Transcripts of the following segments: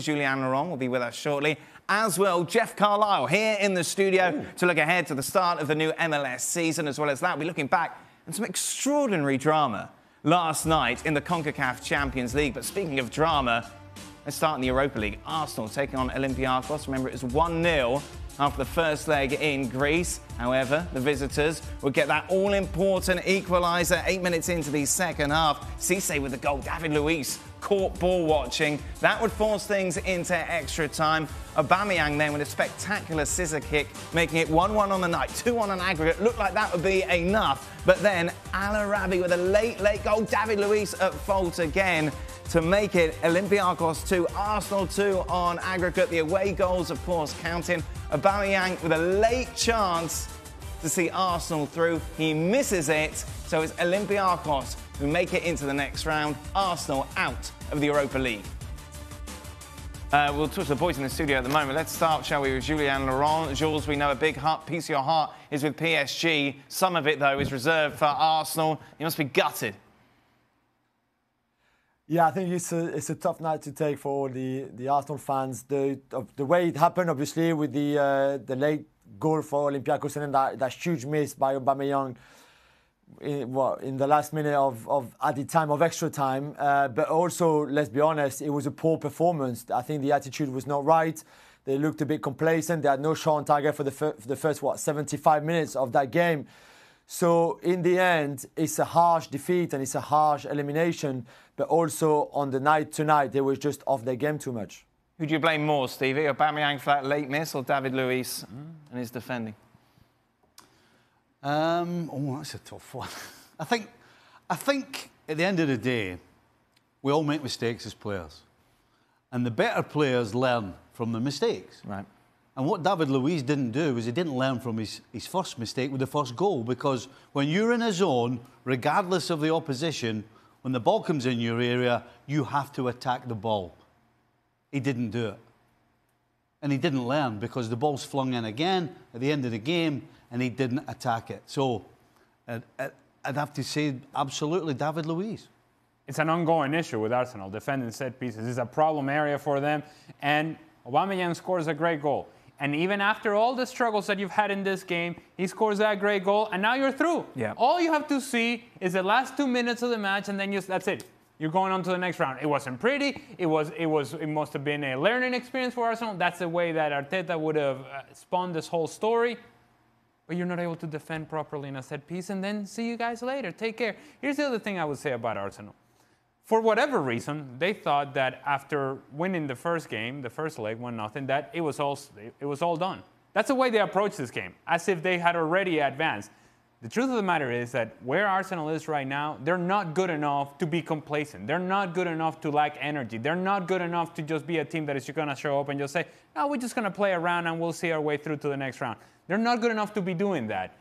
Julian Laurent will be with us shortly, as well Jeff Carlisle here in the studio to look ahead to the start of the new MLS season. As well as that, we're looking back at some extraordinary drama last night in the CONCACAF Champions League. But speaking of drama, let's start in the Europa League. Arsenal taking on Olympiakos. Remember, it was 1-0 after the first leg in Greece. However, the visitors would get that all-important equaliser 8 minutes into the second half. Cisse with the goal. David Luiz caught ball watching. That would force things into extra time. Aubameyang then with a spectacular scissor kick, making it 1-1 on the night, 2 on an aggregate. Looked like that would be enough. But then Al Arabi with a late goal. David Luiz at fault again to make it Olympiakos 2, Arsenal 2 on aggregate. The away goals, of course, counting. Aubameyang with a late chance to see Arsenal through. He misses it, so it's Olympiakos who make it into the next round. Arsenal out of the Europa League. We'll talk to the boys in the studio at the moment. Let's start, shall we, with Julian Laurent. Jules, we know a big piece of your heart is with PSG. Some of it, though, is reserved for Arsenal. You must be gutted. Yeah, I think it's a tough night to take for all the Arsenal fans. The way it happened, obviously, with the late goal for Olympiakos and then that huge miss by Aubameyang in the last minute at the time of extra time. But also, let's be honest, it was a poor performance. I think the attitude was not right. They looked a bit complacent. They had no shot on target for the first 75 minutes of that game. So in the end, it's a harsh defeat and it's a harsh elimination. But also on the night tonight, they were just off their game too much. Who do you blame more, Stevie? Aubameyang for that late miss or David Luiz and his defending? Oh, that's a tough one. I think at the end of the day, we all make mistakes as players. And the better players learn from the mistakes. Right. And what David Luiz didn't do was he didn't learn from his first mistake with the first goal, because when you're in a zone, regardless of the opposition, when the ball comes in your area, you have to attack the ball. He didn't do it. And he didn't learn because the ball's flung in again at the end of the game and he didn't attack it. So I'd have to say absolutely David Luiz. It's an ongoing issue with Arsenal, defending set pieces. It's a problem area for them. And Aubameyang scores a great goal. And even after all the struggles that you've had in this game, he scores that great goal, and now you're through. Yeah. All you have to see is the last 2 minutes of the match, and then that's it. You're going on to the next round. It wasn't pretty. It must have been a learning experience for Arsenal. That's the way that Arteta would have spun this whole story. But you're not able to defend properly in a set piece, and then see you guys later. Take care. Here's the other thing I would say about Arsenal. For whatever reason, they thought that after winning the first game, the first leg, 1-0, that it was all done. That's the way they approached this game, as if they had already advanced. The truth of the matter is that where Arsenal is right now, they're not good enough to be complacent. They're not good enough to lack energy. They're not good enough to just be a team that is going to show up and just say, no, we're just going to play around and we'll see our way through to the next round. They're not good enough to be doing that.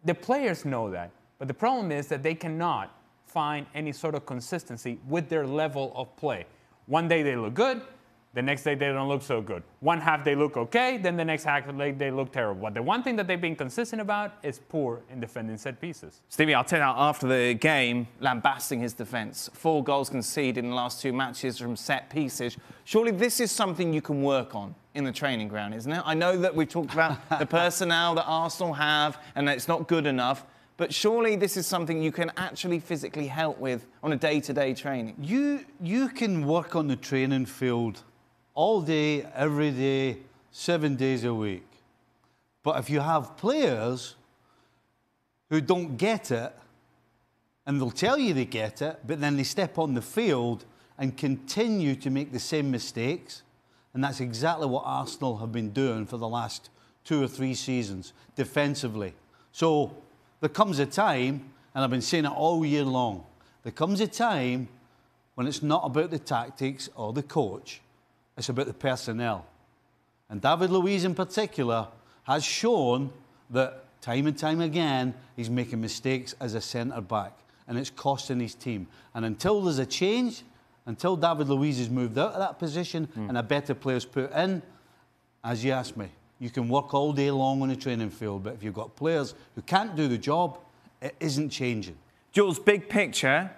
The players know that. But the problem is that they cannot find any sort of consistency with their level of play. One day they look good, the next day they don't look so good. One half they look okay, then the next half they look terrible. But the one thing that they've been consistent about is poor in defending set pieces. Stevie, I'll tell you after the game, lambasting his defence. 4 goals conceded in the last 2 matches from set pieces. Surely this is something you can work on in the training ground, isn't it? I know that we've talked about the personnel that Arsenal have and that it's not good enough. But surely this is something you can actually physically help with on a day-to-day training. You can work on the training field all day, every day, 7 days a week. But if you have players who don't get it, and they'll tell you they get it, but then they step on the field and continue to make the same mistakes, and that's exactly what Arsenal have been doing for the last 2 or 3 seasons, defensively. So there comes a time, and I've been saying it all year long, there comes a time when it's not about the tactics or the coach, it's about the personnel. And David Luiz in particular has shown that time and time again he's making mistakes as a centre-back, and it's costing his team. And until there's a change, until David Luiz has moved out of that position and a better player's put in, as you asked me, you can work all day long on a training field, but if you've got players who can't do the job, it isn't changing. Jules, big picture,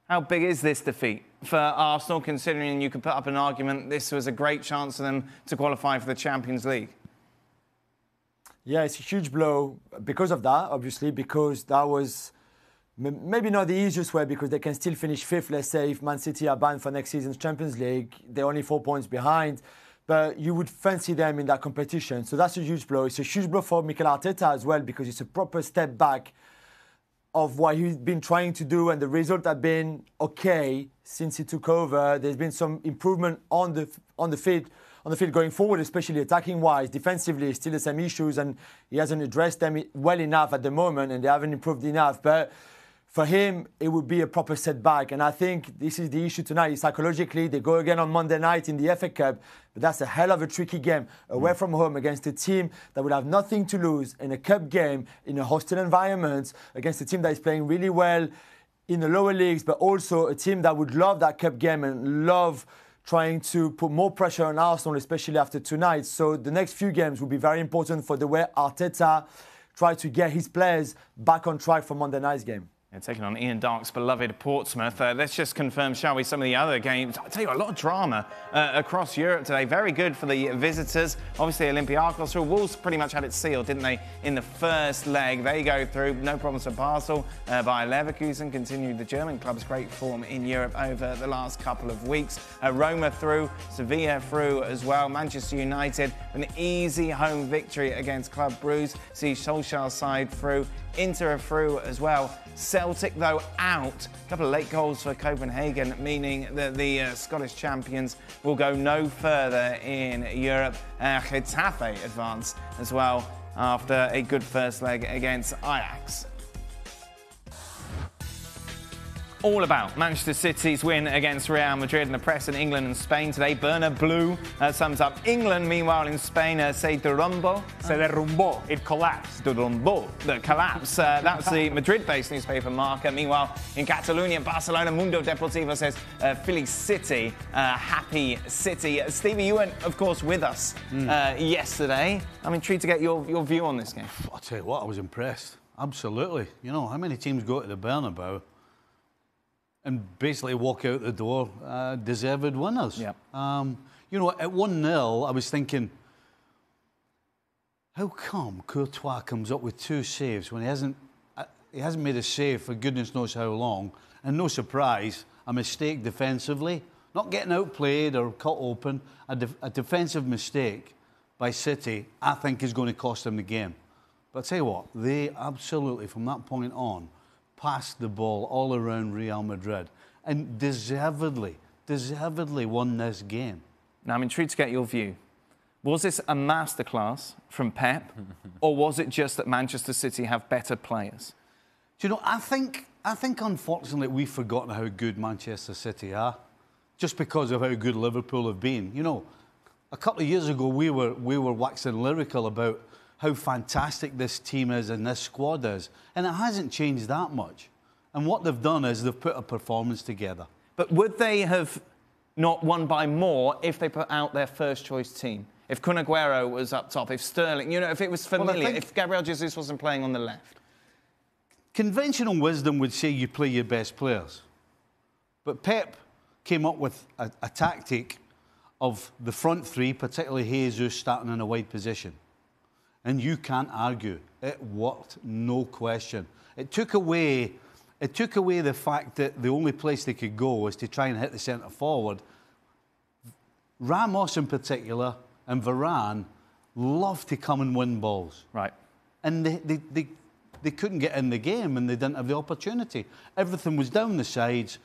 how big is this defeat for Arsenal, considering you could put up an argument this was a great chance for them to qualify for the Champions League? Yeah, it's a huge blow because of that, obviously, because that was maybe not the easiest way, because they can still finish fifth, let's say, if Man City are banned for next season's Champions League. They're only 4 points behind, but you would fancy them in that competition. So that's a huge blow. It's a huge blow for Mikel Arteta as well, because it's a proper step back of what he's been trying to do, and the results have been okay since he took over. There's been some improvement on the field going forward, especially attacking-wise. Defensively, still the same issues, and he hasn't addressed them well enough at the moment, and they haven't improved enough. But for him, it would be a proper setback. And I think this is the issue tonight. Psychologically, they go again on Monday night in the FA Cup, but that's a hell of a tricky game away from home against a team that would have nothing to lose in a cup game, in a hostile environment, against a team that is playing really well in the lower leagues, but also a team that would love that cup game and love trying to put more pressure on Arsenal, especially after tonight. So the next few games will be very important for the way Arteta try to get his players back on track for Monday night's game. And taking on Ian Darke's beloved Portsmouth. Let's just confirm, shall we, some of the other games. I'll tell you, a lot of drama across Europe today. Very good for the visitors. Obviously, Olympiakos through. Wolves pretty much had it sealed, didn't they, in the first leg? They go through. No problems for Basel. Bayer Leverkusen continued the German club's great form in Europe over the last couple of weeks. Roma through. Sevilla through as well. Manchester United, an easy home victory against Club Brugge. See Solskjaer's side through. Inter are through as well. Celtic, though, out. A couple of late goals for Copenhagen, meaning that the Scottish champions will go no further in Europe. Getafe advance as well after a good first leg against Ajax. All about Manchester City's win against Real Madrid in the press in England and Spain today. Burner Blue sums up England. Meanwhile, in Spain, se derrumbó. Se derrumbó. It collapsed. Derrumbó. The collapse. That's the Madrid-based newspaper Marca. Meanwhile, in Catalonia, Barcelona, Mundo Deportivo says Philly City, happy city. Stevie, you went, of course, with us yesterday. I'm intrigued to get your view on this game. I'll tell you what, I was impressed. Absolutely. You know, how many teams go to the Bernabeu and basically walk out the door deserved winners? Yeah. You know, at 1-0, I was thinking, how come Courtois comes up with 2 saves when he hasn't made a save for goodness knows how long? And no surprise, a mistake defensively, not getting outplayed or cut open, a defensive mistake by City, I think is going to cost them the game. But I tell you what, they absolutely, from that point on, passed the ball all around Real Madrid and deservedly won this game. Now, I'm intrigued to get your view. Was this a masterclass from Pep, or was it just that Manchester City have better players? Do you know, I think unfortunately we've forgotten how good Manchester City are, just because of how good Liverpool have been. You know, a couple of years ago we were waxing lyrical about how fantastic this team is and this squad is. And it hasn't changed that much. And what they've done is they've put a performance together. But would they have not won by more if they put out their first-choice team? If Kun Aguero was up top, if Sterling, you know, if it was familiar, if Gabriel Jesus wasn't playing on the left? Conventional wisdom would say you play your best players. But Pep came up with a tactic of the front three, particularly Jesus, starting in a wide position. And you can't argue. It worked, no question. It took away the fact that the only place they could go was to try and hit the centre forward. Ramos in particular and Varane loved to come and win balls. Right. And they couldn't get in the game and they didn't have the opportunity. Everything was down the sides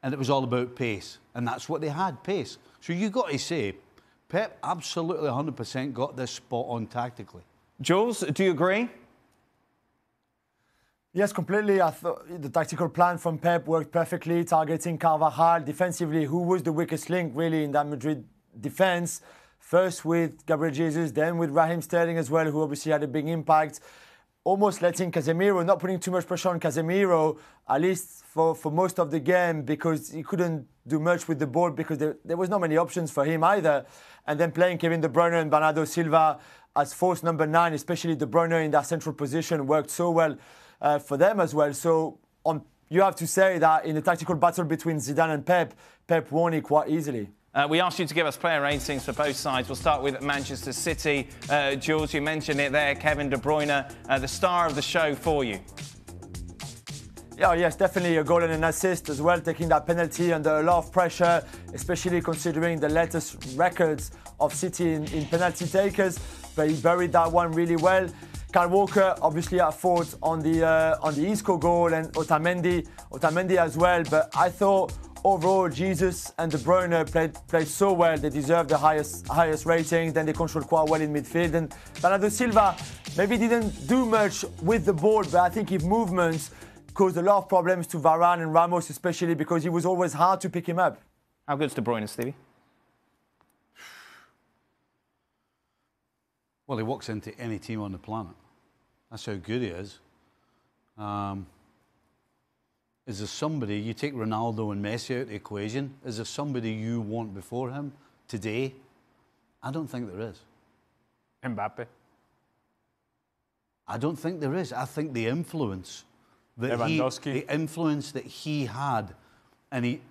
and it was all about pace. And that's what they had, pace. So you got to say, Pep absolutely 100% got this spot on tactically. Jules, do you agree? Yes, completely. I thought the tactical plan from Pep worked perfectly, targeting Carvajal defensively, who was the weakest link really in that Madrid defense. First with Gabriel Jesus, then with Raheem Sterling as well, who obviously had a big impact. Almost letting Casemiro, not putting too much pressure on Casemiro, at least for most of the game, because he couldn't do much with the ball because there was not many options for him either. And then playing Kevin De Bruyne and Bernardo Silva as false number 9, especially De Bruyne in that central position, worked so well for them as well. So on you have to say that in the tactical battle between Zidane and Pep won it quite easily. We asked you to give us player ratings for both sides. We'll start with Manchester City. Jules, you mentioned it there. Kevin De Bruyne, the star of the show for you. Yeah, yes, definitely a goal and an assist as well, taking that penalty under a lot of pressure, especially considering the latest records of City in penalty takers. But he buried that one really well. Kyle Walker obviously at fault on the Isco goal, and Otamendi as well. But I thought overall Jesus and De Bruyne played so well. They deserve the highest rating. Then they controlled quite well in midfield. And Bernardo Silva maybe didn't do much with the ball, but I think his movements caused a lot of problems to Varane and Ramos, especially because he was always hard to pick him up. How good's De Bruyne, Stevie? Well, he walks into any team on the planet. That's how good he is. Is there somebody, you take Ronaldo and Messi out of the equation, is there somebody you want before him today? I don't think there is. Mbappe? I don't think there is. I think the influence that he had, and he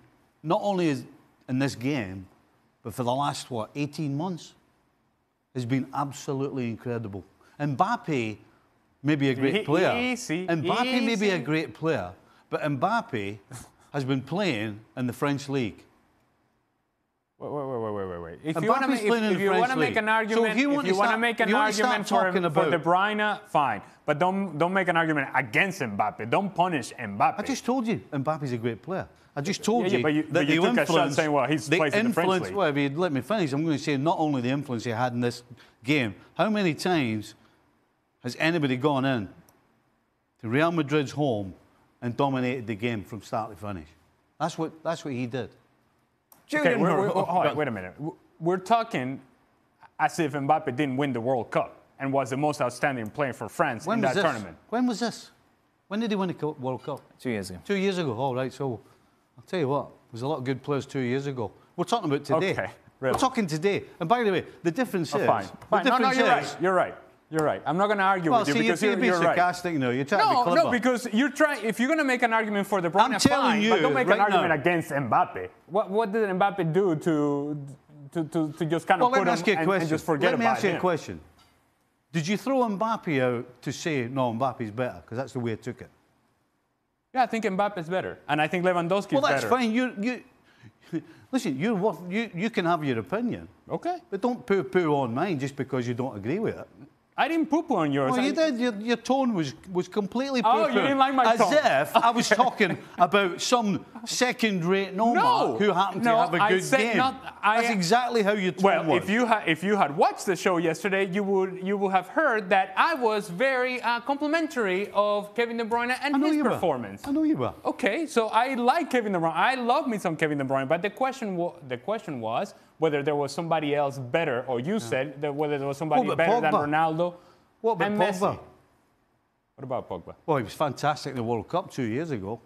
not only is in this game, but for the last 18 months, has been absolutely incredible. Mbappe may be a great player. Mbappe may be a great player, but Mbappe has been playing in the French league. Wait. If you want to make an argument, for De Bruyne, fine. But don't make an argument against Mbappe. Don't punish Mbappe. I just told you Mbappe's a great player. I just told you that you took a shot saying, well, he's plays in the French league. Well, if you let me finish, I'm going to say not only the influence he had in this game, how many times has anybody gone in to Real Madrid's home and dominated the game from start to finish? That's what he did. Okay, wait a minute. We're talking as if Mbappe didn't win the World Cup and was the most outstanding player for France in that tournament. When was this? When did he win the World Cup? 2 years ago. 2 years ago, all right. So I'll tell you what, there's a lot of good players 2 years ago. We're talking about today. Okay, really? We're talking today. And by the way, the difference is... Fine. No, you're right. I'm not going to argue with you because you're right. Sarcastic now. You're trying to be clever. No, because if you're going to make an argument for De Bruyne, I'm telling you, but don't make right an argument now. against Mbappe. What did Mbappe do to just kind of put him and just forget about him? Let me ask you a question. Did you throw Mbappe out to say, no, Mbappe's better? Because that's the way I took it. Yeah, I think Mbappe's better. And I think Lewandowski's better. Well, that's fine. Listen, you can have your opinion. Okay. But don't poo-poo on mine just because you don't agree with it. I didn't poo-poo on yours. Well, you did. Your tone was completely poo-poo. Oh, you didn't like my tone? As if I was talking about some second-rate nomad who happened to have a good game. That's exactly how your tone was. If you had watched the show yesterday, you would have heard that I was very complimentary of Kevin De Bruyne and his performance. I know you were. Okay, so I like Kevin De Bruyne. I love me some Kevin De Bruyne. But the question was whether there was somebody else better, or you said that whether there was somebody better than Ronaldo and Messi. What about Pogba? Well, he was fantastic in the World Cup 2 years ago.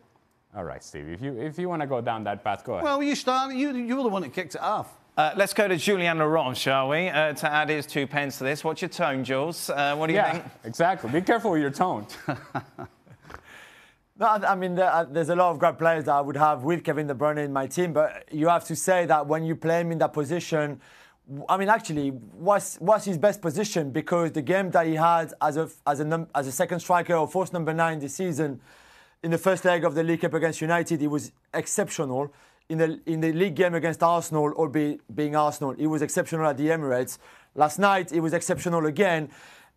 All right, Steve. If you want to go down that path, go ahead. Well, you started. You were the one that kicked it off. Let's go to Julien Laurent, shall we, to add his 2 pence to this. What's your tone, Jules? What do you think? Yeah, exactly. Be careful with your tone. No, I mean, there's a lot of great players that I would have with Kevin De Bruyne in my team, but you have to say that when you play him in that position, I mean, actually, what's his best position? Because the game that he had as a second striker or force number 9 this season, in the first leg of the League Cup against United, he was exceptional. In the league game against Arsenal, or being Arsenal, he was exceptional at the Emirates. Last night, he was exceptional again.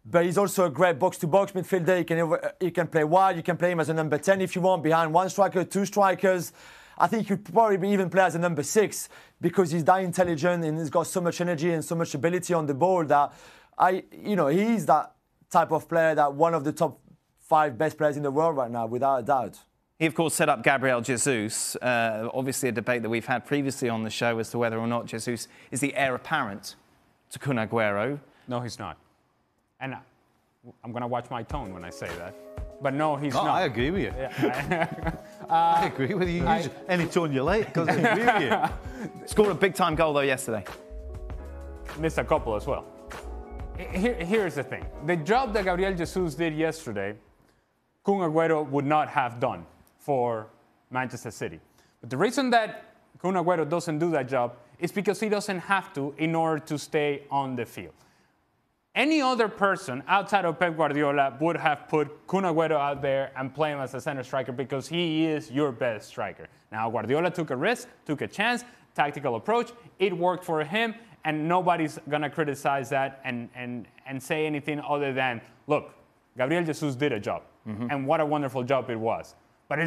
But he's also a great box-to-box midfielder. He can play wide. You can play him as a number 10 if you want, behind one striker, 2 strikers. I think he could probably even play as a number 6 because he's that intelligent and he's got so much energy and so much ability on the ball that he's that type of player that one of the top 5 best players in the world right now, without a doubt. He, of course, set up Gabriel Jesus. Obviously, a debate that we've had previously on the show as to whether or not Jesus is the heir apparent to Kun Aguero. No, he's not. And I'm going to watch my tone when I say that. But no, he's not. I agree with you. Yeah. I agree with you. Use any tone you like, because I agree with you. Scored a big-time goal, though, yesterday. Missed a couple as well. Here's the thing. The job that Gabriel Jesus did yesterday, Kun Aguero would not have done. for Manchester City. But the reason that Kun Agüero doesn't do that job is because he doesn't have to in order to stay on the field. Any other person outside of Pep Guardiola would have put Kun Agüero out there and play him as a center striker because he is your best striker. Now, Guardiola took a risk, took a chance, tactical approach. It worked for him, and nobody's going to criticize that and say anything other than, look, Gabriel Jesus did a job, and what a wonderful job it was. But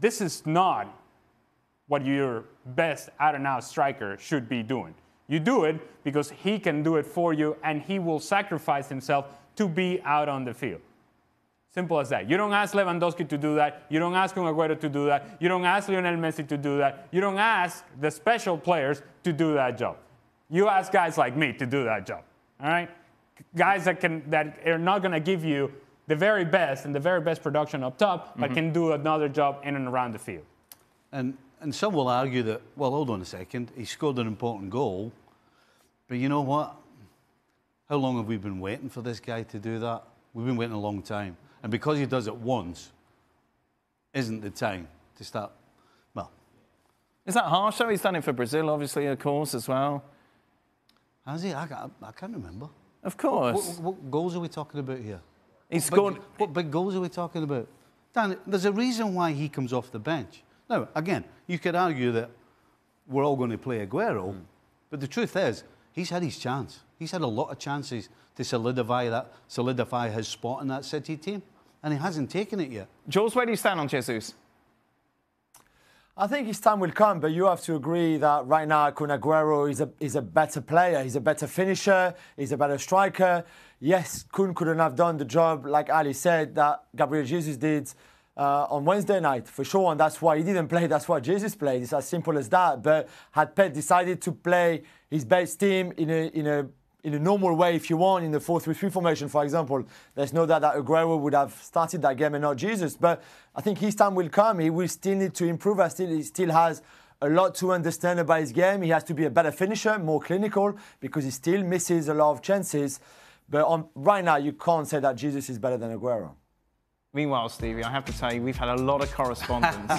this is not what your best out-and-out striker should be doing. You do it because he can do it for you, and he will sacrifice himself to be out on the field. Simple as that. You don't ask Lewandowski to do that. You don't ask Kun Agüero to do that. You don't ask Lionel Messi to do that. You don't ask the special players to do that job. You ask guys like me to do that job. All right? Guys that are not going to give you the very best and the very best production up top, but can do another job in and around the field. And some will argue that, well, hold on a second, he scored an important goal, but you know what? How long have we been waiting for this guy to do that? We've been waiting a long time. And because he does it once, isn't the time to start, well. Is that harsh, though? He's done it for Brazil, obviously, of course, as well. Has he? I can't remember. Of course. What goals are we talking about here? He scored. What big goals are we talking about? Dan, there's a reason why he comes off the bench. Now, again, you could argue that we're all going to play Aguero, but the truth is, he's had his chance. He's had a lot of chances to solidify his spot in that City team, and he hasn't taken it yet. Jules, where do you stand on Jesus? I think his time will come, but you have to agree that right now Kun Agüero is a better player. He's a better finisher. He's a better striker. Yes, Kun couldn't have done the job, like Ali said, that Gabriel Jesus did on Wednesday night, for sure, and that's why he didn't play. That's why Jesus played. It's as simple as that. But had Pep decided to play his best team in a normal way, if you want, in the 4-3-3 formation, for example, there's no doubt that Aguero would have started that game and not Jesus. But I think his time will come. He will still need to improve. He still has a lot to understand about his game. He has to be a better finisher, more clinical, because he still misses a lot of chances. But right now, you can't say that Jesus is better than Aguero. Meanwhile, Stevie, I have to tell you, we've had a lot of correspondence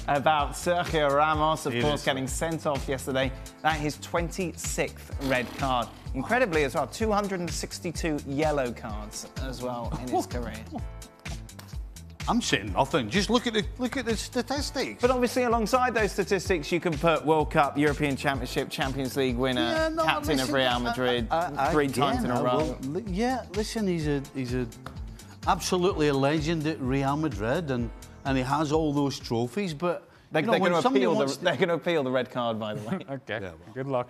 about Sergio Ramos, of course, getting sent off yesterday. That his 26th red card. Incredibly as well, 262 yellow cards as well in his career. I'm saying nothing. Just look at the statistics. But obviously, alongside those statistics, you can put World Cup, European Championship, Champions League winner, captain of Real Madrid, 3 times in a row. Listen, he's a absolutely a legend at Real Madrid, and he has all those trophies. But they're going to appeal the red card, by the way. Okay. Yeah, well. Good luck.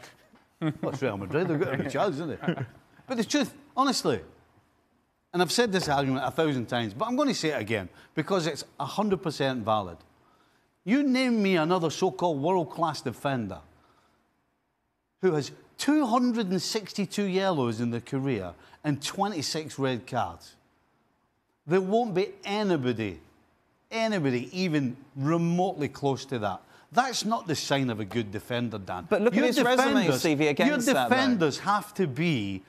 Well, it's Real Madrid. They've got a chance, isn't it? But the truth, honestly, and I've said this argument 1,000 times, but I'm going to say it again because it's 100% valid. You name me another so-called world-class defender who has 262 yellows in their career and 26 red cards. There won't be anybody even remotely close to that. That's not the sign of a good defender, Dan. But look at his resume, Stevie, against that. Your defenders have to be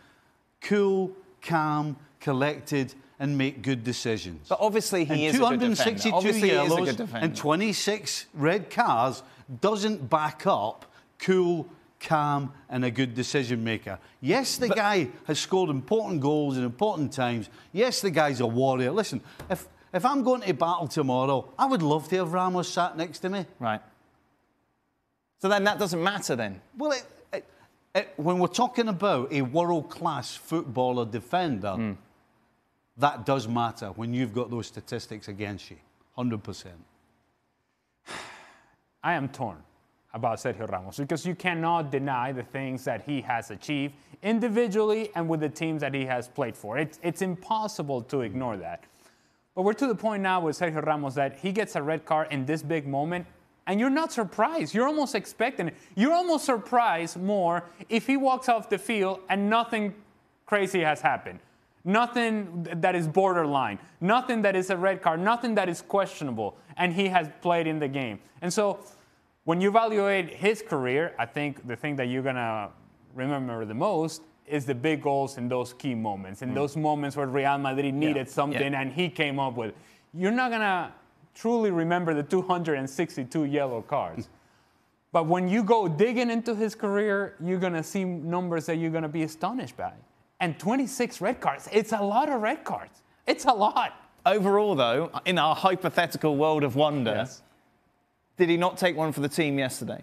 cool, calm, collected, and make good decisions. But obviously he is a good defender. 262 yellows and 26 red cards doesn't back up cool, calm, and a good decision maker. Yes, the guy has scored important goals in important times. Yes, the guy's a warrior. Listen, if I'm going to battle tomorrow, I would love to have Ramos sat next to me. Right. So then that doesn't matter then? Well, when we're talking about a world-class footballer defender, that does matter when you've got those statistics against you, 100%. I am torn about Sergio Ramos because you cannot deny the things that he has achieved individually and with the teams that he has played for. It's impossible to ignore that. But we're to the point now with Sergio Ramos that he gets a red card in this big moment, and you're not surprised. You're almost expecting it. You're almost surprised more if he walks off the field and nothing crazy has happened. Nothing that is borderline. Nothing that is a red card. Nothing that is questionable. And he has played in the game. And so when you evaluate his career, I think the thing that you're going to remember the most is the big goals in those key moments, in those moments where Real Madrid needed something and he came up with. you're not going to truly remember the 262 yellow cards. But when you go digging into his career, you're going to see numbers that you're going to be astonished by. And 26 red cards, it's a lot of red cards. It's a lot. Overall, though, in our hypothetical world of wonder, Yes. did he not take one for the team yesterday?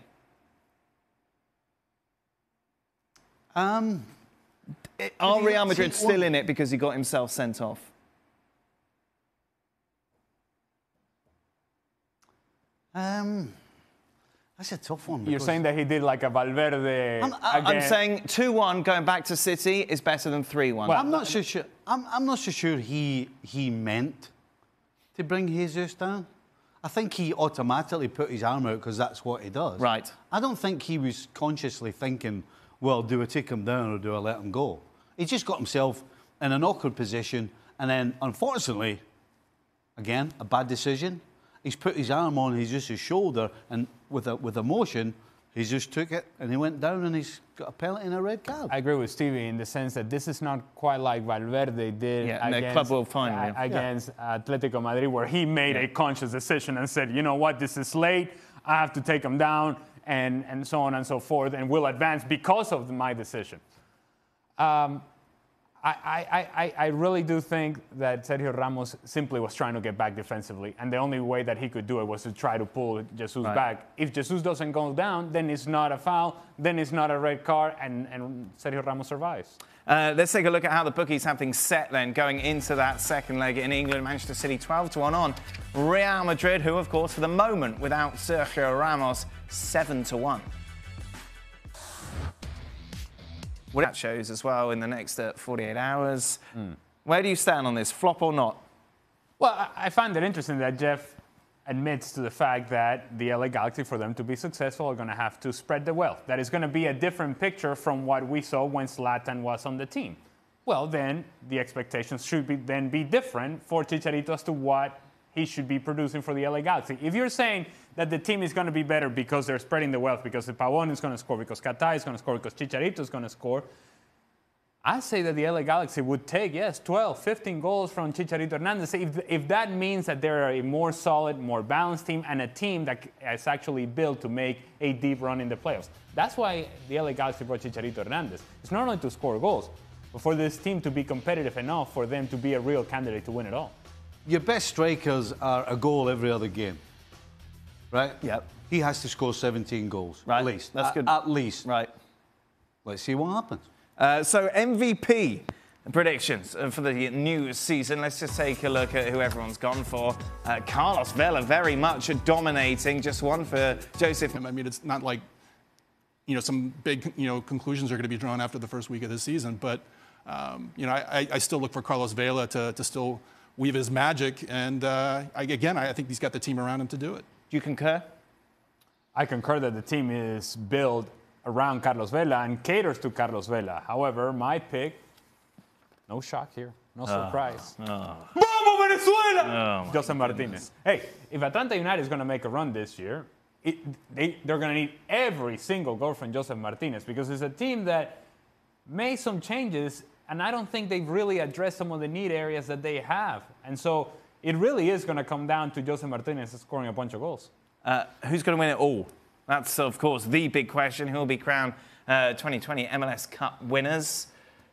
Are Real Madrid still in it because he got himself sent off? That's a tough one. You're saying that he did like a Valverde I'm saying 2-1 going back to City is better than 3-1. Well, I'm not so sure. I'm not so sure he meant to bring Jesus down. I think he automatically put his arm out because that's what he does. Right. I don't think he was consciously thinking, well, do I take him down or do I let him go? He just got himself in an awkward position, and then, unfortunately, again, a bad decision. He's put his arm on his shoulder, and with emotion, he just took it and he went down, and he's got a penalty and a red card. I agree with Stevie in the sense that this is not quite like Valverde did in the Club World Final against Atletico Madrid, where he made a conscious decision and said, you know what, this is late, I have to take him down, and so on and so forth, and will advance because of my decision. I really do think that Sergio Ramos simply was trying to get back defensively, and the only way that he could do it was to try to pull Jesus back. If Jesus doesn't go down, then it's not a foul, then it's not a red card, and Sergio Ramos survives. Let's take a look at how the bookies have things set then going into that second leg in England. Manchester City 12-1 on Real Madrid, who of course for the moment without Sergio Ramos 7-1. What that shows as well in the next 48 hours. Where do you stand on this, flop or not? Well, I find it interesting that Jeff admits to the fact that the LA Galaxy, for them to be successful, are going to have to spread the wealth. That is going to be a different picture from what we saw when Zlatan was on the team. Well, then the expectations should be different for Chicharito as to what he should be producing for the LA Galaxy. If you're saying that the team is going to be better because they're spreading the wealth, because Pavón is going to score, because Katai is going to score, because Chicharito is going to score, I say that the LA Galaxy would take, 12, 15 goals from Chicharito Hernandez if that means that they're a more solid, more balanced team and a team that is actually built to make a deep run in the playoffs. That's why the LA Galaxy brought Chicharito Hernandez. It's not only to score goals, but for this team to be competitive enough for them to be a real candidate to win it all. Your best strikers are a goal every other game, right? Yep. He has to score 17 goals, Right. at least. That's good. At least. Right. Let's see what happens. So MVP predictions for the new season. Let's just take a look at who everyone's gone for. Carlos Vela very much dominating. Just one for Joseph. I mean, it's not like, some big, conclusions are going to be drawn after the first week of the season. But, I still look for Carlos Vela to still weave his magic. And, I think he's got the team around him to do it. Do you concur? I concur that the team is built around Carlos Vela and caters to Carlos Vela. However, my pick, no shock here, no surprise. Vamos Venezuela! Jose Martinez. Hey, if Atlanta United is going to make a run this year, they're going to need every single goal from Jose Martinez, because it's a team that made some changes, and I don't think they've really addressed some of the need areas that they have. And so it really is going to come down to Jose Martinez scoring a bunch of goals. Who's going to win it all? That's, of course, the big question. Who will be crowned 2020 MLS Cup winners?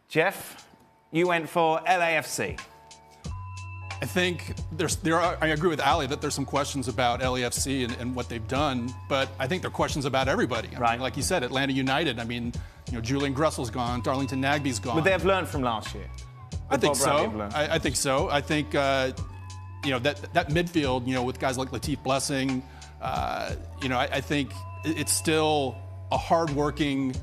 Jeff, you went for LAFC. I think I agree with Ali that there's some questions about LAFC and what they've done, but I think there are questions about everybody. I mean, like you said, Atlanta United. I mean, Julian Gressel's gone, Darlington Nagbe's gone. Would they have learned from last year? I think so. I think so. I think that midfield, with guys like Latif Blessing, I think it's still a hard-working,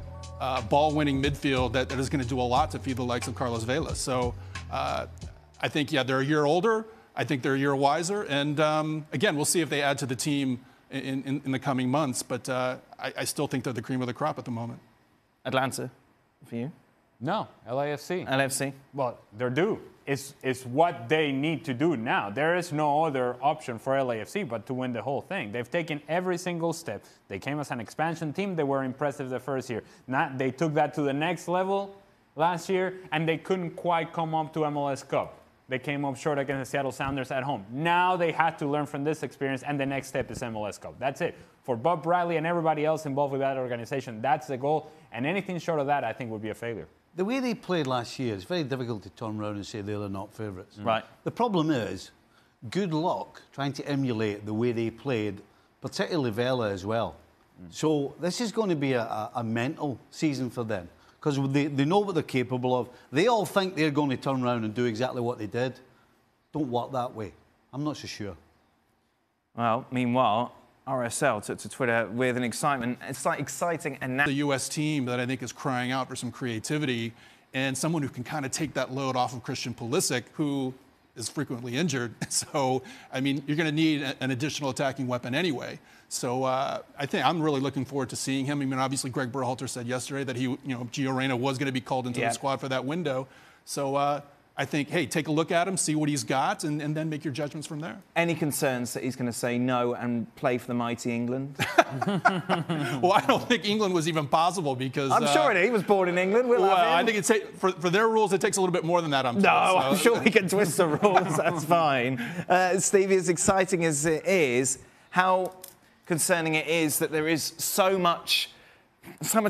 ball-winning midfield that is going to do a lot to feed the likes of Carlos Vela. So I think, they're a year older. I think they're a year wiser. And, again, we'll see if they add to the team in the coming months. But I still think they're the cream of the crop at the moment. Atlanta, for you? No, LAFC. LAFC? Well, they're due. It's what they need to do now. There is no other option for LAFC but to win the whole thing. They've taken every single step. They came as an expansion team. They were impressive the first year. They took that to the next level last year, and they couldn't quite come up to MLS Cup. They came up short against the Seattle Sounders at home. Now they had to learn from this experience, and the next step is MLS Cup. That's it. For Bob Bradley and everybody else involved with that organization, that's the goal. And anything short of that, I think, would be a failure. The way they played last year, it's very difficult to turn around and say they're not favourites. Right. The problem is, good luck trying to emulate the way they played, particularly Vela as well. So this is going to be a mental season for them, because they know what they're capable of. They all think they're going to turn around and do exactly what they did. Don't work that way. I'm not so sure. Well, meanwhile, RSL took to Twitter with an exciting announcement. The U.S. team that I think is crying out for some creativity and someone who can kind of take that load off of Christian Pulisic, who is frequently injured. So, I mean, you're going to need an additional attacking weapon anyway. So I think I'm really looking forward to seeing him. I mean, obviously, Greg Berhalter said yesterday that Gio Reyna was going to be called into the squad for that window. So I think, hey, take a look at him, see what he's got, and then make your judgments from there. Any concerns that he's going to say no and play for the mighty England? Well, I don't think England was even possible because... I'm sure he was born in England. Well, I think for their rules, it takes a little bit more than that, I'm told. I'm sure we can twist the rules. That's fine. Stevie, as exciting as it is, how concerning it is that there is so much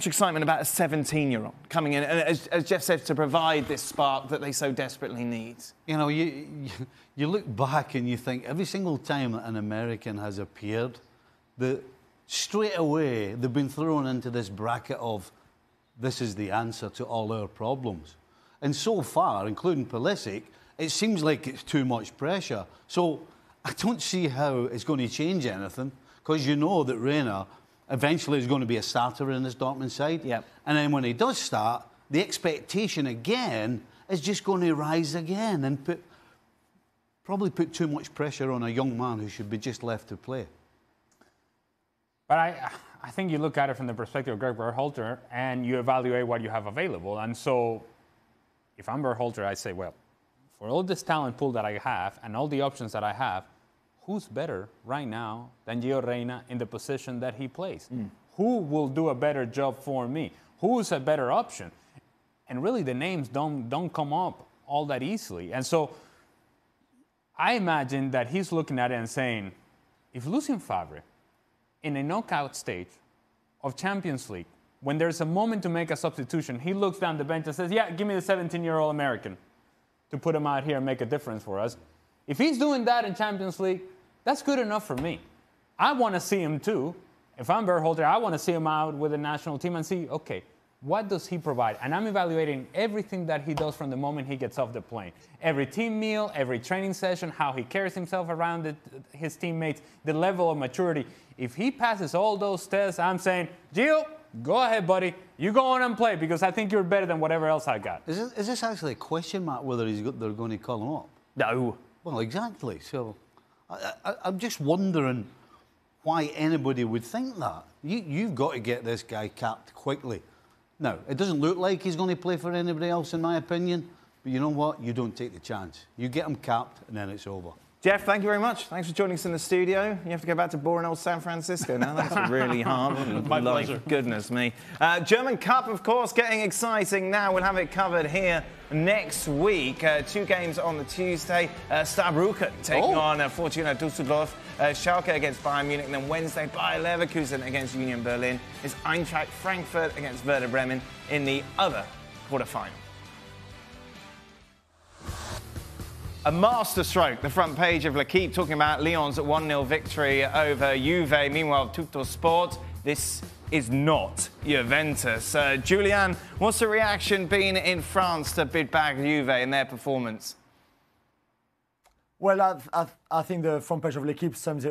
excitement about a 17-year-old coming in, and as Jeff said, to provide this spark that they so desperately need. You know, you look back and you think every single time an American has appeared, straight away they've been thrown into this bracket of this is the answer to all our problems. And so far, including Pulisic, it seems like it's too much pressure. So I don't see how it's going to change anything, because you know that Reyna eventually is going to be a starter in this Dortmund side. Yep. And then when he does start, the expectation again is just going to rise again and probably put too much pressure on a young man who should be just left to play. But I think you look at it from the perspective of Greg Berhalter and you evaluate what you have available. And so if I'm Berhalter, I say, well, for all this talent pool that I have and all the options that I have, who's better right now than Gio Reyna in the position that he plays? Who will do a better job for me? Who's a better option? And really, the names don't come up all that easily. And so I imagine that he's looking at it and saying, if Lucien Favre, in a knockout stage of Champions League, when there's a moment to make a substitution, he looks down the bench and says, yeah, give me the 17-year-old American to put him out here and make a difference for us. If he's doing that in Champions League, that's good enough for me. I want to see him too. If I'm Berhalter, I want to see him out with the national team and see, okay, what does he provide? And I'm evaluating everything that he does from the moment he gets off the plane. Every team meal, every training session, how he carries himself around his teammates, the level of maturity. If he passes all those tests, I'm saying, Gio, go ahead, buddy. You go on and play, because I think you're better than whatever else I got. Is this actually a question mark whether they're going to call him up? No. Well, exactly. So I'm just wondering why anybody would think that. You've got to get this guy capped quickly. Now, it doesn't look like he's going to play for anybody else, in my opinion. But you know what? You don't take the chance. You get him capped, and then it's over. Jeff, thank you very much. Thanks for joining us in the studio. You have to go back to boring old San Francisco now. That's really hard. My pleasure. Goodness me. German Cup, of course, getting exciting now. We'll have it covered here next week. 2 games on the Tuesday. Brugge taking on Fortuna Düsseldorf. Schalke against Bayern Munich. And then Wednesday, Bayer Leverkusen against Union Berlin. It's Eintracht Frankfurt against Werder Bremen in the other quarterfinal. A masterstroke, the front page of L'Équipe, talking about Lyon's 1-0 victory over Juve. Meanwhile, Tutto Sport, this is not Juventus. Julian, what's the reaction been in France to bid back Juve in their performance? Well, I think the front page of L'Équipe sums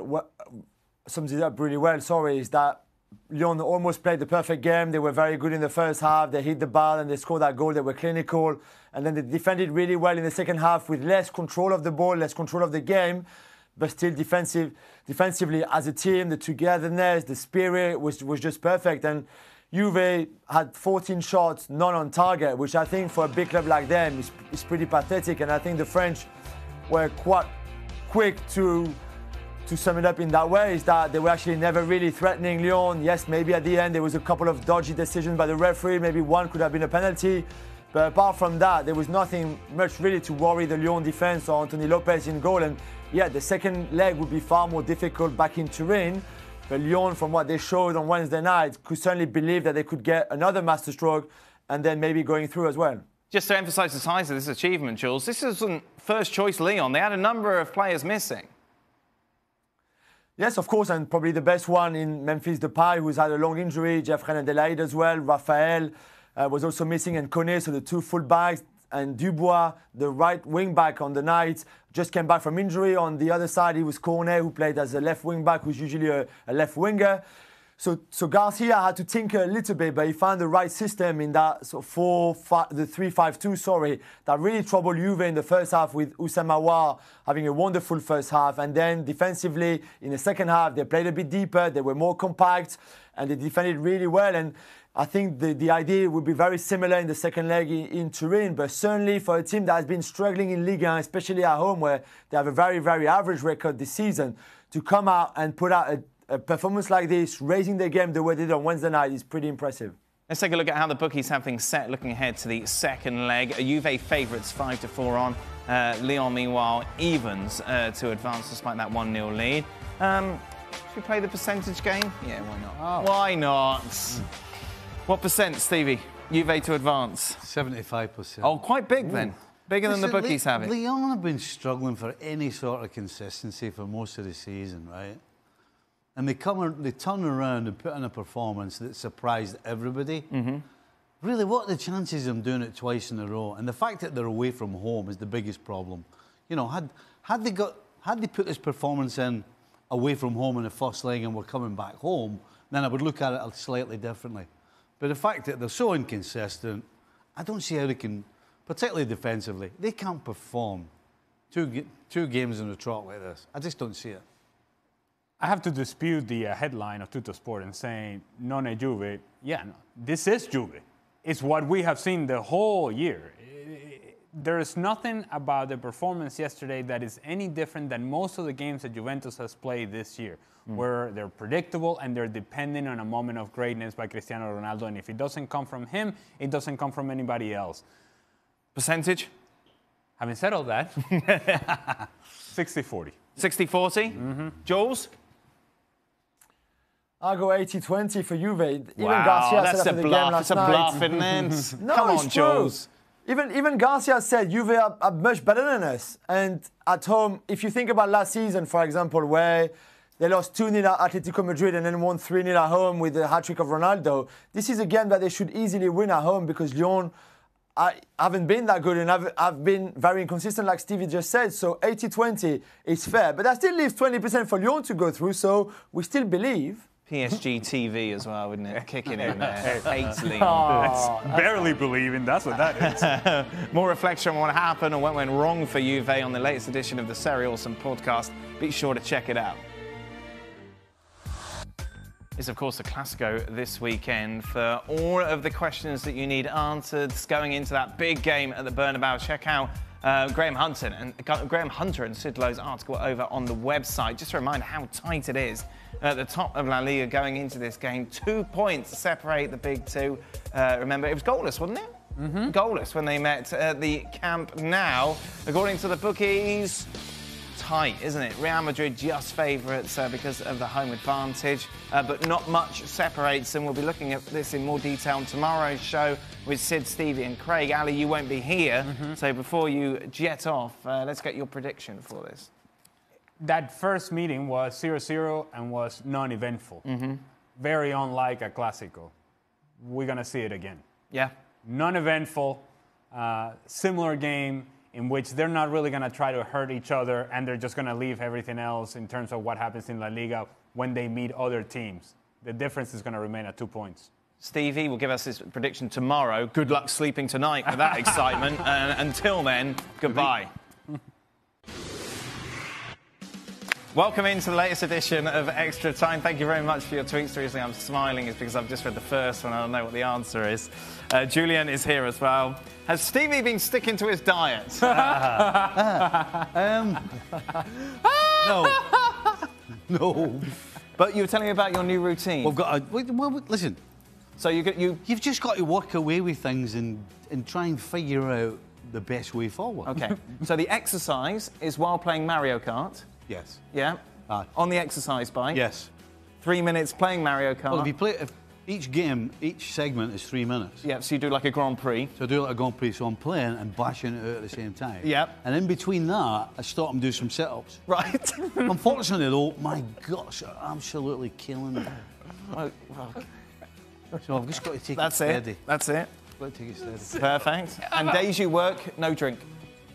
it up really well. Is that Lyon almost played the perfect game. They were very good in the first half. They hit the ball and they scored that goal. They were clinical. And then they defended really well in the second half with less control of the ball, less control of the game, but still defensively as a team, the togetherness, the spirit was just perfect. And Juve had 14 shots, none on target, which I think for a big club like them is pretty pathetic. And I think the French were quite quick to sum it up in that way, is that they were actually never really threatening Lyon. Yes, maybe at the end there was a couple of dodgy decisions by the referee. Maybe one could have been a penalty. But apart from that, there was nothing much really to worry the Lyon defense or Anthony Lopez in goal. And yeah, the second leg would be far more difficult back in Turin. But Lyon, from what they showed on Wednesday night, could certainly believe that they could get another masterstroke and then maybe going through as well. Just to emphasise the size of this achievement, Jules, this isn't first choice Lyon. They had a number of players missing. Yes, of course, and probably the best one in Memphis Depay, who's had a long injury, Jeffrey Adelaide as well, Raphael was also missing, and Koné, so the two full-backs, and Dubois, the right wing-back on the night, just came back from injury. On the other side, it was Cornet, who played as a left wing-back, who's usually a left winger. So Garcia had to tinker a little bit, but he found the right system in that sort of 3-5-2, that really troubled Juve in the first half, with Oussama Aouar having a wonderful first half. And then defensively, in the second half, they played a bit deeper, they were more compact, and they defended really well. And I think the idea would be very similar in the second leg in Turin, but certainly for a team that has been struggling in Ligue 1, especially at home, where they have a very, very average record this season, to come out and put out a performance like this, raising their game the way they did on Wednesday night, is pretty impressive. Let's take a look at how the bookies have things set, looking ahead to the second leg. Juve favourites 5-4 on. Lyon, meanwhile, evens to advance despite that 1-0 lead. Should we play the percentage game? Yeah, why not? Oh. Why not? What percent, Stevie? Juve to advance? 75%. Oh, quite big then. Bigger than the bookies have it. Lyon have been struggling for any sort of consistency for most of the season, right? And they turn around and put in a performance that surprised everybody. Really, what are the chances of them doing it twice in a row? And the fact that they're away from home is the biggest problem. You know, had they put this performance in away from home in the first leg and were coming back home, then I would look at it slightly differently. But the fact that they're so inconsistent, I don't see how they can, particularly defensively, they can't perform two games in a trot like this. I just don't see it. I have to dispute the headline of Tuttosport and saying, non è Juve. Yeah, no, this is Juve. It's what we have seen the whole year. There is nothing about the performance yesterday that is any different than most of the games that Juventus has played this year, where they're predictable and they're dependent on a moment of greatness by Cristiano Ronaldo. And if it doesn't come from him, it doesn't come from anybody else. Percentage? Having said all that, 60-40. 60-40? Jules? I'll go 80-20 for Juve. Even Wow, Garcia that's said a after the game bluff. last It's a night. bluff, isn't it? No, Come it's on, true. Jules. Even Garcia said Juve are much better than us. And at home, if you think about last season, for example, where they lost 2-0 at Atletico Madrid and then won 3-0 at home with the hat-trick of Ronaldo, this is a game that they should easily win at home, because Lyon haven't been that good and have been very inconsistent, like Stevie just said. So 80-20 is fair. But that still leaves 20% for Lyon to go through, so we still believe. PSG TV as well, wouldn't it? Kicking in there. Hates Lyon. Barely believing, that's what that is. More reflection on what happened and what went wrong for Juve on the latest edition of the Serie Awesome podcast. Be sure to check it out. It's, of course, a Classico this weekend for all of the questions that you need answered going into that big game at the Bernabeu. Check out Graham Hunter and Sid Lowe's article over on the website. Just a reminder how tight it is at the top of La Liga going into this game. 2 points to separate the big two. Remember, it was goalless, wasn't it? Goalless when they met at the Camp Nou. According to the bookies, tight, isn't it? Real Madrid just favourites because of the home advantage, but not much separates them. We'll be looking at this in more detail on tomorrow's show with Sid, Stevie and Craig. Ali, you won't be here, so before you jet off, let's get your prediction for this. That first meeting was 0-0 and was non-eventful. Very unlike a Clásico. We're going to see it again. Yeah. Non-eventful, similar game in which they're not really going to try to hurt each other, and they're just going to leave everything else in terms of what happens in La Liga when they meet other teams. The difference is going to remain at 2 points. Stevie will give us his prediction tomorrow. Good luck sleeping tonight with that excitement. And until then, goodbye. Welcome into the latest edition of Extra Time. Thank you very much for your tweets. The reason I'm smiling is because I've just read the first one. I don't know what the answer is. Julian is here as well. Has Stevie been sticking to his diet? No. No. But you were telling me about your new routine. We've got listen, So You've just got to work away with things and try and figure out the best way forward. Okay. So the exercise is while playing Mario Kart. Yes. Yeah. On the exercise bike. Yes. 3 minutes playing Mario Kart. Well, if each game, each segment is 3 minutes. Yeah, so you do like a Grand Prix. So I do like a Grand Prix, so I'm playing and bashing it out at the same time. Yep. And in between that, I stop and do some sit-ups. Right. Unfortunately, though, my gosh, I'm absolutely killing me. So I've just got to take it steady. That's it. Got to take it steady. Perfect. And days you work, no drink.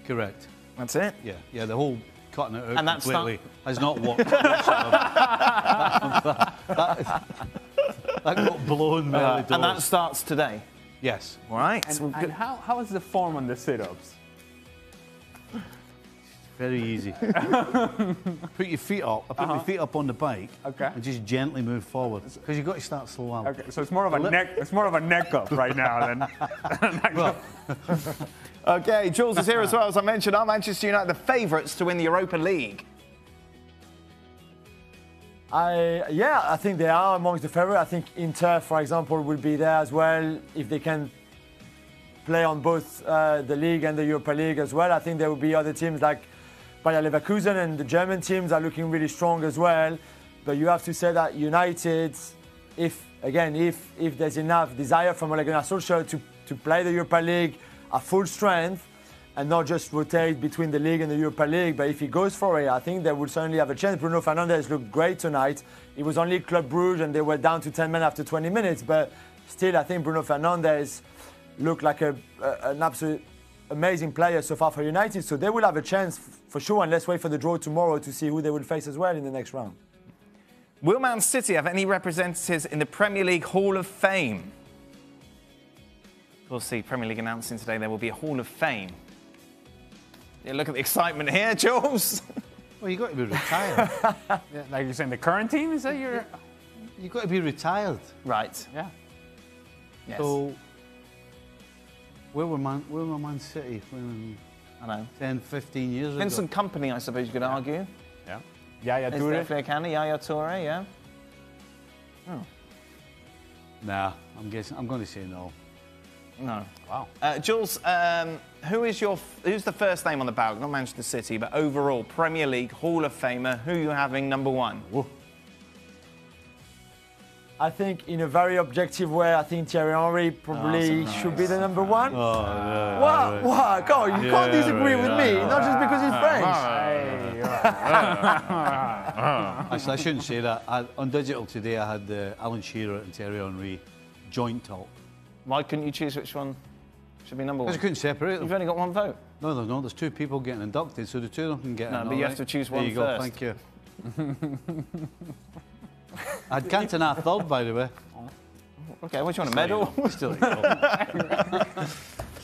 Correct. That's it. Yeah. The whole cutting it out And that's completely has not worked. That got blown me out the door. And that starts today. Yes. All right. And how is the form on the sit-ups? Very easy. Put your feet up. I put my feet up on the bike. Okay. And just gently move forward because you've got to start slow up. Okay, so it's more of a neck. It's more of a neck up right now than. Okay, Jules is here as well. As I mentioned, are Manchester United the favourites to win the Europa League? I think they are amongst the favourites. I think Inter, for example, will be there as well if they can play on both the league and the Europa League as well. I think there will be other teams like Bayer Leverkusen, and the German teams are looking really strong as well. But you have to say that United, if there's enough desire from Ole Gunnar Solskjaer to play the Europa League at full strength and not just rotate between the league and the Europa League, but if he goes for it, I think they will certainly have a chance. Bruno Fernandes looked great tonight. It was only Club Brugge and they were down to 10 men after 20 minutes, but still I think Bruno Fernandes looked like an absolute amazing player so far for United, so they will have a chance for sure, and let's wait for the draw tomorrow to see who they will face as well in the next round. Will Man City have any representatives in the Premier League Hall of Fame? We'll see. Premier League announcing today there will be a Hall of Fame. Yeah, look at the excitement here, Jules. Well, you've got to be retired. Like you're saying, the current team is that you're. You've got to be retired. Right. Yeah. Yes. So, where were Man City I know. 10, 15 years ago? Vincent Kompany, I suppose you could argue. Yeah. Yaya Is Toure. definitely a candidate. Yaya Toure, yeah. Nah, I'm going to say no. No. Wow. Jules, who's the first name on the ballot? Not Manchester City, but overall Premier League Hall of Famer. Who are you having number one? Whoa. I think in a very objective way, I think Thierry Henry probably should be the number one. Oh, no. What? What? God, you can't disagree with me, not just because he's French. Actually, I shouldn't say that. On Digital today, I had Alan Shearer and Thierry Henry joint talk. Why couldn't you choose which one should be number one? Because I couldn't separate them. You've only got one vote. No, there's two people getting inducted, so the two of them can get No, in. but you have to choose one There you go, first. thank you. I had Cantona third, by the way. Okay, what do you want, a medal? Still go.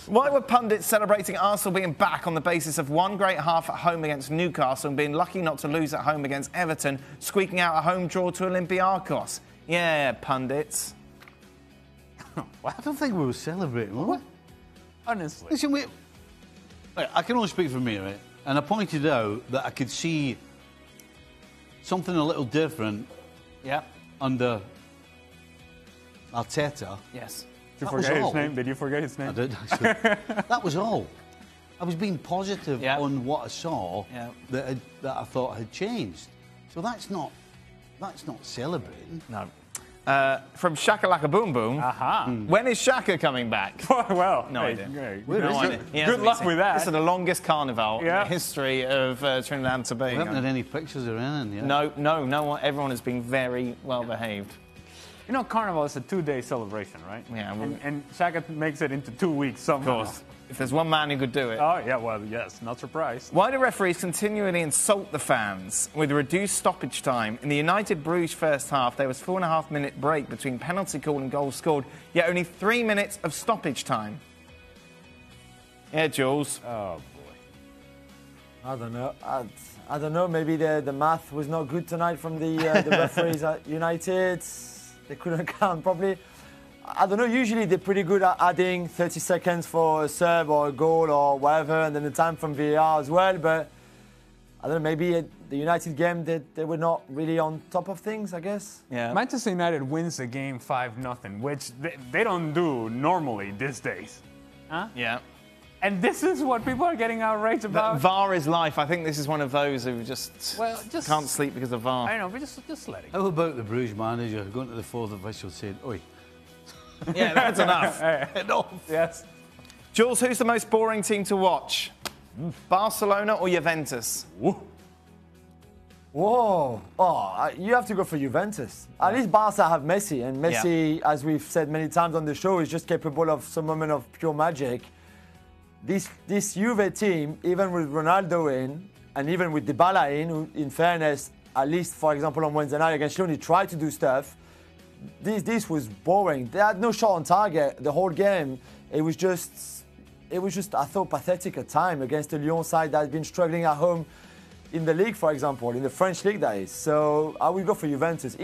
Why were pundits celebrating Arsenal being back on the basis of one great half at home against Newcastle and being lucky not to lose at home against Everton, squeaking out a home draw to Olympiakos? Yeah, pundits. I don't think we were celebrating, were we? Honestly. Listen, I can only speak for me, right? And I pointed out that I could see something a little different under Arteta. Yes. Did you forget his name? Did you forget his name? I did, actually. That was all. I was being positive on what I saw that I thought had changed. So that's not celebrating. No. From Shaka Laka Boom Boom. When is Shaka coming back? Well, No idea. No idea. Good luck with that. This is the longest carnival in the Yeah. history of Trinidad and Tobago. We haven't had any pictures or anything yet. No one. Everyone has been very well behaved. You know, Carnival is a 2-day celebration, right? Yeah, well- and Shaka makes it into 2 weeks somehow. Of course. If there's one man who could do it. Oh, yeah, well, yes, not surprised. Why do referees continually insult the fans with reduced stoppage time? In the United Bruges first half, there was 4.5-minute break between penalty call and goal scored, yet only 3 minutes of stoppage time. Yeah, Jules. Oh, boy. I don't know. I don't know. Maybe the math was not good tonight from the referees at United. They couldn't count properly. I don't know. Usually they're pretty good at adding 30 seconds for a serve or a goal or whatever, and then the time from VAR as well. But I don't know. Maybe the United game, they were not really on top of things, I guess. Yeah. Manchester United wins the game 5-0, which they don't do normally these days. Huh? Yeah. And this is what people are getting outraged about. VAR is life. I think this is one of those who just Just can't sleep because of VAR. I know, but just let it go. How about the Bruges manager going to the fourth official saying, "Oi, Yeah, that's enough. enough." Yes. Jules, who's the most boring team to watch? Barcelona or Juventus? Whoa! Oh, you have to go for Juventus. At least Barca have Messi, and Messi, as we've said many times on the show, is just capable of some moment of pure magic. This Juve team, even with Ronaldo in, and even with Dybala in, who, in fairness, at least for example on Wednesday night against Lyon, he tried to do stuff. This was boring. They had no shot on target the whole game. It was just, I thought, pathetic at time against the Lyon side that had been struggling at home in the league, for example, in the French league, that is. So I will go for Juventus.